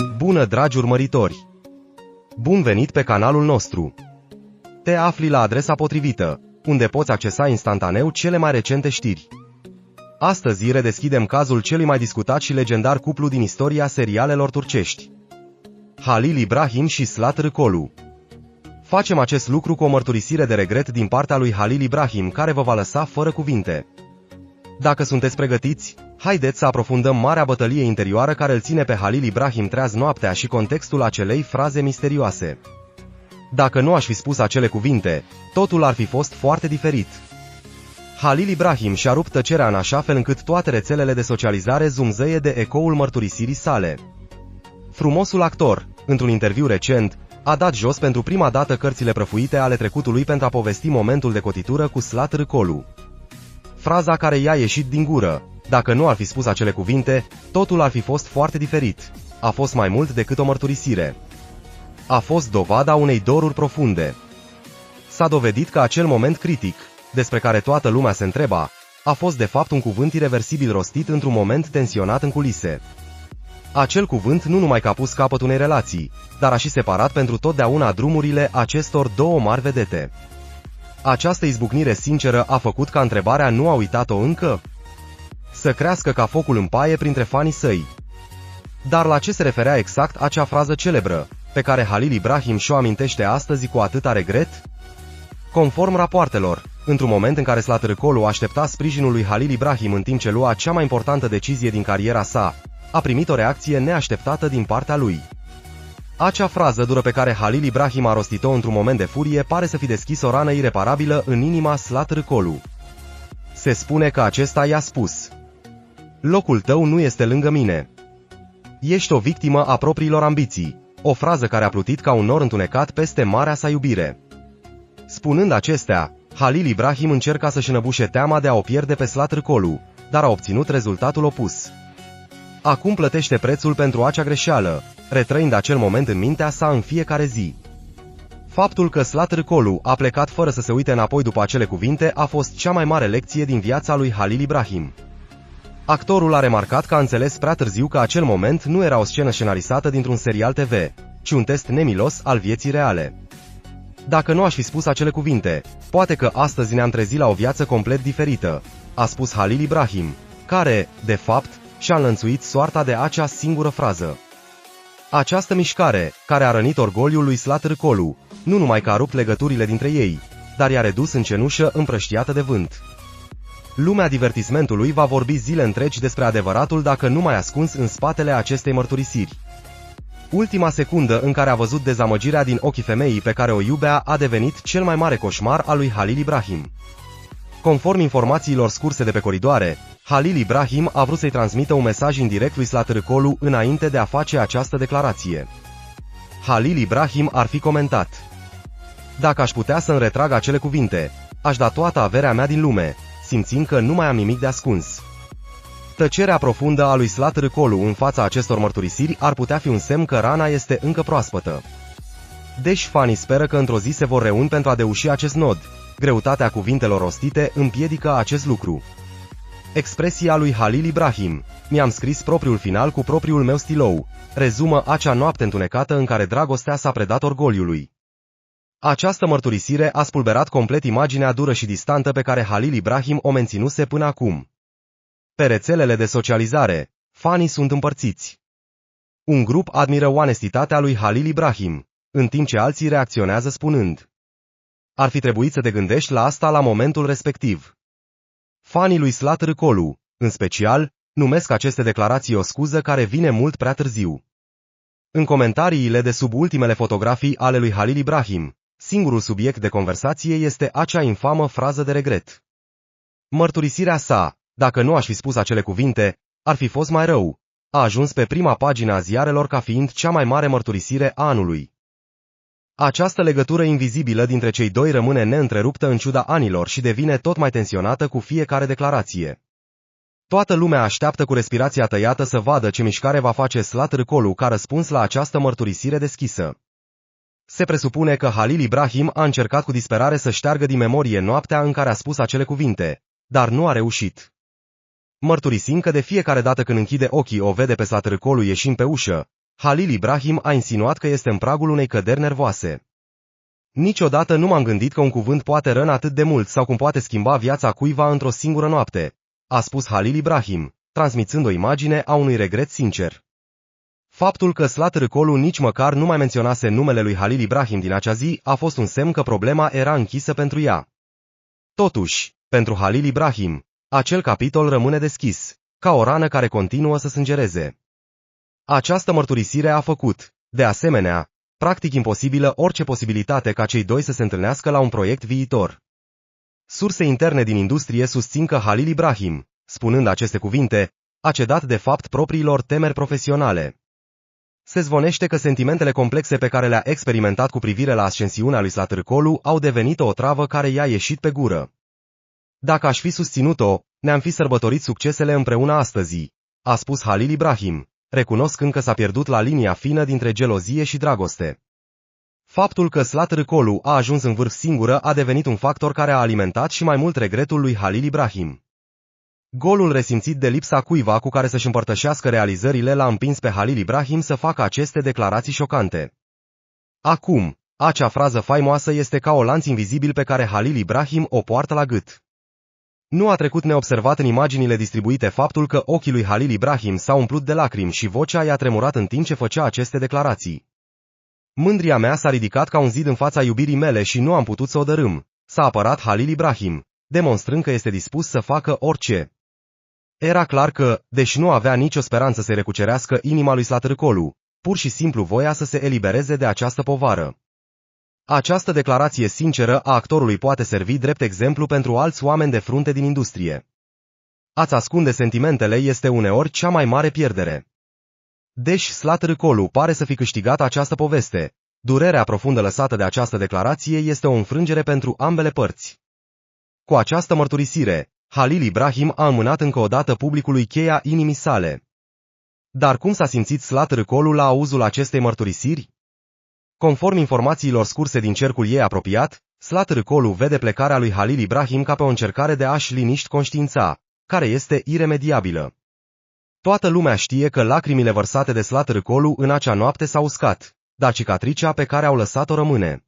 Bună, dragi urmăritori! Bun venit pe canalul nostru! Te afli la adresa potrivită, unde poți accesa instantaneu cele mai recente știri. Astăzi redeschidem cazul celui mai discutat și legendar cuplu din istoria serialelor turcești. Halil Ibrahim și Slat Râcolu. Facem acest lucru cu o mărturisire de regret din partea lui Halil Ibrahim, care vă va lăsa fără cuvinte. Dacă sunteți pregătiți, haideți să aprofundăm marea bătălie interioară care îl ține pe Halil Ibrahim treaz noaptea și contextul acelei fraze misterioase. Dacă nu aș fi spus acele cuvinte, totul ar fi fost foarte diferit. Halil Ibrahim și-a rupt tăcerea în așa fel încât toate rețelele de socializare zumzăie de ecoul mărturisirii sale. Frumosul actor, într-un interviu recent, a dat jos pentru prima dată cărțile prăfuite ale trecutului pentru a povesti momentul de cotitură cu Slat Râcolu. Fraza care i-a ieșit din gură, dacă nu ar fi spus acele cuvinte, totul ar fi fost foarte diferit, a fost mai mult decât o mărturisire. A fost dovada unei doruri profunde. S-a dovedit că acel moment critic, despre care toată lumea se întreba, a fost de fapt un cuvânt ireversibil rostit într-un moment tensionat în culise. Acel cuvânt nu numai că a pus capăt unei relații, dar a și separat pentru totdeauna drumurile acestor două mari vedete. Această izbucnire sinceră a făcut ca întrebarea nu a uitat-o încă să crească ca focul în paie printre fanii săi. Dar la ce se referea exact acea frază celebră, pe care Halil Ibrahim și-o amintește astăzi cu atâta regret? Conform rapoartelor, într-un moment în care Slat Râcolu aștepta sprijinul lui Halil Ibrahim în timp ce lua cea mai importantă decizie din cariera sa, a primit o reacție neașteptată din partea lui. Acea frază dură pe care Halil Ibrahim a rostit-o într-un moment de furie pare să fi deschis o rană ireparabilă în inima Slat Râcolu. Se spune că acesta i-a spus: "Locul tău nu este lângă mine. Ești o victimă a propriilor ambiții", o frază care a plutit ca un nor întunecat peste marea sa iubire. Spunând acestea, Halil Ibrahim încerca să-și înăbușe teama de a o pierde pe Slat Râcolu, dar a obținut rezultatul opus. Acum plătește prețul pentru acea greșeală, retrăind acel moment în mintea sa în fiecare zi. Faptul că Slat Râcolu a plecat fără să se uite înapoi după acele cuvinte a fost cea mai mare lecție din viața lui Halil Ibrahim. Actorul a remarcat că a înțeles prea târziu că acel moment nu era o scenă scenarisată dintr-un serial TV, ci un test nemilos al vieții reale. "Dacă nu aș fi spus acele cuvinte, poate că astăzi ne-am trezit la o viață complet diferită", a spus Halil Ibrahim, care, de fapt, și-a înlănțuit soarta de acea singură frază. Această mișcare, care a rănit orgoliul lui Slat Râcolu, nu numai că a rupt legăturile dintre ei, dar i-a redus în cenușă împrăștiată de vânt. Lumea divertismentului va vorbi zile întregi despre adevăratul dacă nu mai ascuns în spatele acestei mărturisiri. Ultima secundă în care a văzut dezamăgirea din ochii femeii pe care o iubea a devenit cel mai mare coșmar al lui Halil Ibrahim. Conform informațiilor scurse de pe coridoare, Halil Ibrahim a vrut să-i transmită un mesaj indirect lui Slat Râcolu înainte de a face această declarație. Halil Ibrahim ar fi comentat: "Dacă aș putea să-mi retrag acele cuvinte, aș da toată averea mea din lume, simțind că nu mai am nimic de ascuns." Tăcerea profundă a lui Slat Râcolu în fața acestor mărturisiri ar putea fi un semn că rana este încă proaspătă. Deci fanii speră că într-o zi se vor reuni pentru a deuși acest nod. Greutatea cuvintelor rostite împiedică acest lucru. Expresia lui Halil Ibrahim: "Mi-am scris propriul final cu propriul meu stilou", rezumă acea noapte întunecată în care dragostea s-a predat orgoliului. Această mărturisire a spulberat complet imaginea dură și distantă pe care Halil Ibrahim o menținuse până acum. Pe rețelele de socializare, fanii sunt împărțiți. Un grup admiră onestitatea lui Halil Ibrahim, în timp ce alții reacționează spunând: "Ar fi trebuit să te gândești la asta la momentul respectiv." Fanii lui Slat Râcolu, în special, numesc aceste declarații o scuză care vine mult prea târziu. În comentariile de sub ultimele fotografii ale lui Halil Ibrahim, singurul subiect de conversație este acea infamă frază de regret. Mărturisirea sa: "Dacă nu aș fi spus acele cuvinte, ar fi fost mai rău", a ajuns pe prima pagină a ziarelor ca fiind cea mai mare mărturisire a anului. Această legătură invizibilă dintre cei doi rămâne neîntreruptă în ciuda anilor și devine tot mai tensionată cu fiecare declarație. Toată lumea așteaptă cu respirația tăiată să vadă ce mișcare va face Slat Râcolu ca răspuns la această mărturisire deschisă. Se presupune că Halil Ibrahim a încercat cu disperare să șteargă din memorie noaptea în care a spus acele cuvinte, dar nu a reușit. Mărturisim că de fiecare dată când închide ochii o vede pe Slat Râcolu ieșind pe ușă, Halil Ibrahim a insinuat că este în pragul unei căderi nervoase. Niciodată nu m-am gândit că un cuvânt poate răni atât de mult sau cum poate schimba viața cuiva într-o singură noapte, a spus Halil Ibrahim, transmițând o imagine a unui regret sincer. Faptul că Slatârcolu nici măcar nu mai menționase numele lui Halil Ibrahim din acea zi a fost un semn că problema era închisă pentru ea. Totuși, pentru Halil Ibrahim, acel capitol rămâne deschis, ca o rană care continuă să sângereze. Această mărturisire a făcut, de asemenea, practic imposibilă orice posibilitate ca cei doi să se întâlnească la un proiect viitor. Surse interne din industrie susțin că Halil Ibrahim, spunând aceste cuvinte, a cedat de fapt propriilor temeri profesionale. Se zvonește că sentimentele complexe pe care le-a experimentat cu privire la ascensiunea lui Slatârcolu au devenit o otravă care i-a ieșit pe gură. Dacă aș fi susținut-o, ne-am fi sărbătorit succesele împreună astăzi, a spus Halil Ibrahim, recunoscând că s-a pierdut la linia fină dintre gelozie și dragoste. Faptul că Slatârcolu a ajuns în vârf singură a devenit un factor care a alimentat și mai mult regretul lui Halil Ibrahim. Golul resimțit de lipsa cuiva cu care să-și împărtășească realizările l-a împins pe Halil Ibrahim să facă aceste declarații șocante. Acum, acea frază faimoasă este ca o lanț invizibil pe care Halil Ibrahim o poartă la gât. Nu a trecut neobservat în imaginile distribuite faptul că ochii lui Halil Ibrahim s-au umplut de lacrimi și vocea i-a tremurat în timp ce făcea aceste declarații. Mândria mea s-a ridicat ca un zid în fața iubirii mele și nu am putut să o dărâm, s-a apărat Halil Ibrahim, demonstrând că este dispus să facă orice. Era clar că, deși nu avea nicio speranță să recucerească inima lui Slatârcolu, pur și simplu voia să se elibereze de această povară. Această declarație sinceră a actorului poate servi drept exemplu pentru alți oameni de frunte din industrie. A-ți ascunde sentimentele este uneori cea mai mare pierdere. Deși Slatârcolu pare să fi câștigat această poveste, durerea profundă lăsată de această declarație este o înfrângere pentru ambele părți. Cu această mărturisire, Halil Ibrahim a înmânat încă o dată publicului cheia inimii sale. Dar cum s-a simțit Slatârcolu la auzul acestei mărturisiri? Conform informațiilor scurse din cercul ei apropiat, Slatârcolu vede plecarea lui Halil Ibrahim ca pe o încercare de a-și liniști conștiința, care este iremediabilă. Toată lumea știe că lacrimile vărsate de Slatârcolu în acea noapte s-au uscat, dar cicatricea pe care au lăsat-o rămâne.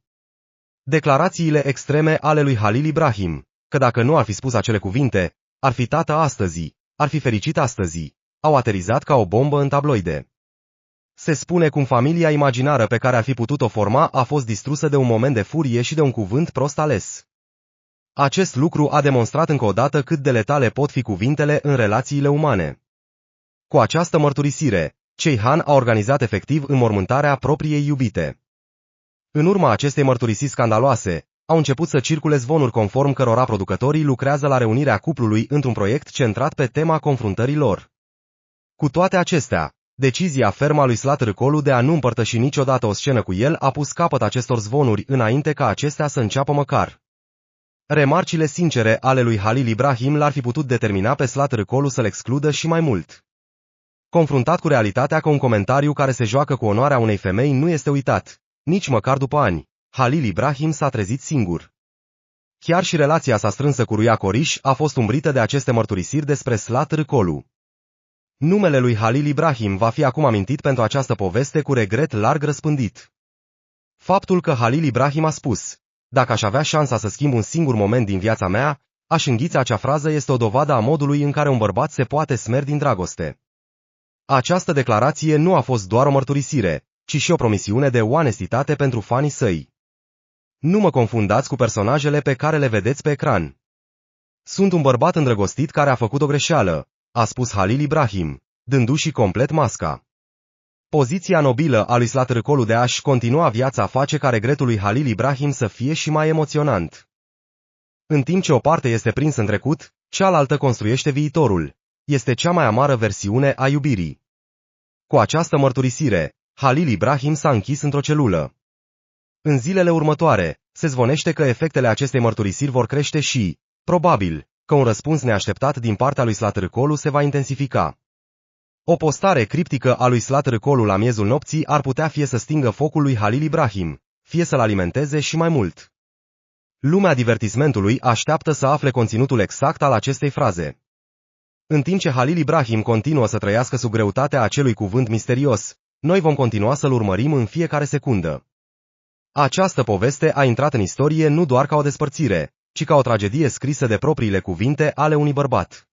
Declarațiile extreme ale lui Halil Ibrahim, că dacă nu ar fi spus acele cuvinte, ar fi tată astăzi, ar fi fericit astăzi, au aterizat ca o bombă în tabloide. Se spune cum familia imaginară pe care ar fi putut-o forma a fost distrusă de un moment de furie și de un cuvânt prost ales. Acest lucru a demonstrat încă o dată cât de letale pot fi cuvintele în relațiile umane. Cu această mărturisire, Ceyhan a organizat efectiv înmormântarea propriei iubite. În urma acestei mărturisiri scandaloase, au început să circule zvonuri conform cărora producătorii lucrează la reunirea cuplului într-un proiect centrat pe tema confruntării lor. Cu toate acestea, decizia fermă a lui Slatârcolu de a nu împărtăși niciodată o scenă cu el a pus capăt acestor zvonuri înainte ca acestea să înceapă măcar. Remarcile sincere ale lui Halil Ibrahim l-ar fi putut determina pe Slatârcolu să-l excludă și mai mult. Confruntat cu realitatea că un comentariu care se joacă cu onoarea unei femei nu este uitat, nici măcar după ani, Halil Ibrahim s-a trezit singur. Chiar și relația sa strânsă cu Ruia Coriș a fost umbrită de aceste mărturisiri despre Slatârcolu. Numele lui Halil Ibrahim va fi acum amintit pentru această poveste cu regret larg răspândit. Faptul că Halil Ibrahim a spus, dacă aș avea șansa să schimb un singur moment din viața mea, aș înghița acea frază este o dovadă a modului în care un bărbat se poate smeri din dragoste. Această declarație nu a fost doar o mărturisire, ci și o promisiune de onestitate pentru fanii săi. Nu mă confundați cu personajele pe care le vedeți pe ecran. Sunt un bărbat îndrăgostit care a făcut o greșeală, a spus Halil Ibrahim, dându-și complet masca. Poziția nobilă a lui Slatârcolu de a-și continua viața face ca regretul lui Halil Ibrahim să fie și mai emoționant. În timp ce o parte este prinsă în trecut, cealaltă construiește viitorul. Este cea mai amară versiune a iubirii. Cu această mărturisire, Halil Ibrahim s-a închis într-o celulă. În zilele următoare, se zvonește că efectele acestei mărturisiri vor crește și, probabil, că un răspuns neașteptat din partea lui Slatârcolu se va intensifica. O postare criptică a lui Slatârcolu la miezul nopții ar putea fie să stingă focul lui Halil Ibrahim, fie să-l alimenteze și mai mult. Lumea divertismentului așteaptă să afle conținutul exact al acestei fraze. În timp ce Halil Ibrahim continuă să trăiască sub greutatea acelui cuvânt misterios, Noi vom continua să-l urmărim în fiecare secundă. Această poveste a intrat în istorie nu doar ca o despărțire, ci ca o tragedie scrisă de propriile cuvinte ale unui bărbat.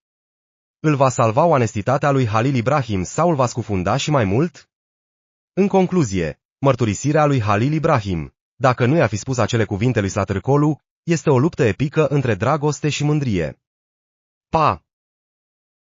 Îl va salva onestitatea lui Halil Ibrahim sau îl va scufunda și mai mult? În concluzie, mărturisirea lui Halil Ibrahim, dacă nu i-a fi spus acele cuvinte lui Satârcolu, este o luptă epică între dragoste și mândrie. Pa!